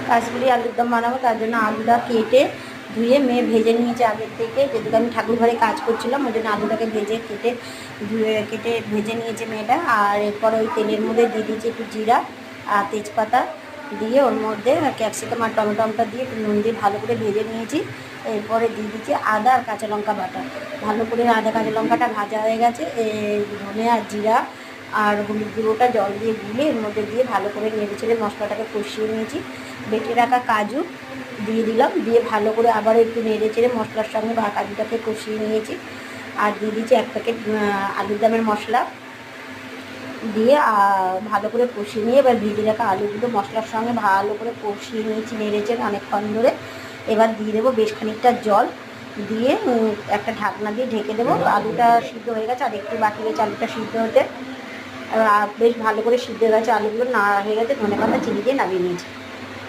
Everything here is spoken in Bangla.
কাশ্মীরি আলুর দম বানাবো, তার জন্য আলুটা কেটে ধুয়ে মেয়ে ভেজে নিয়েছে আগের থেকে, যেহেতু আমি ঠাকুর ঘরে কাজ করছিলাম ওই জন্য আলুটাকে কেটে ভেজে নিয়েছে মেয়েটা। আর এরপরে ওই তেলের মধ্যে দিয়ে দিয়েছি একটু জিরা আর তেজপাতা দিয়ে, ওর মধ্যে ক্যাপসিকাম আর টমেটোটা দিয়ে একটু নুন দিয়ে ভালো করে ভেজে নিয়েছি। এরপরে দিয়ে দিচ্ছি আদা আর কাঁচা লঙ্কা বাটা। ভালো করে আদা কাঁচা লঙ্কাটা ভাজা হয়ে গেছে, ধনে আর জিরা আর হলুদ গুঁড়োটা জল দিয়ে গুলে এর মধ্যে দিয়ে ভালো করে নেড়ে চেড়ে মশলাটাকে কষিয়ে নিয়েছি। বেটে রাখা কাজু দিয়ে দিলাম, দিয়ে ভালো করে আবার একটু নেড়ে চেড়ে মশলার সঙ্গে কাজুটাকে কষিয়ে নিয়েছি। আর দিয়ে দিচ্ছি 1 প্যাকেট আলুর দমের মশলা দিয়ে ভালো করে কষিয়ে নিয়ে এবার ভেজে রাখা আলুগুলো মশলার সঙ্গে ভালো করে কষিয়ে নিয়েছি নেড়ে চেড়ে অনেকক্ষণ ধরে। এবার দিয়ে দেবো বেশ খানিকটা জল, দিয়ে একটা ঢাকনা দিয়ে ঢেকে দেবো। আলুটা সিদ্ধ হয়ে গেছে, আর একটু বাকি রয়েছে আলুটা সিদ্ধ হতে। বেশ ভালো করে সিদ্ধ হয়ে গেছে আলুগুলো, না হয়ে গেছে ধনেপাতা চিনি দিয়ে নামিয়ে নিয়েছি।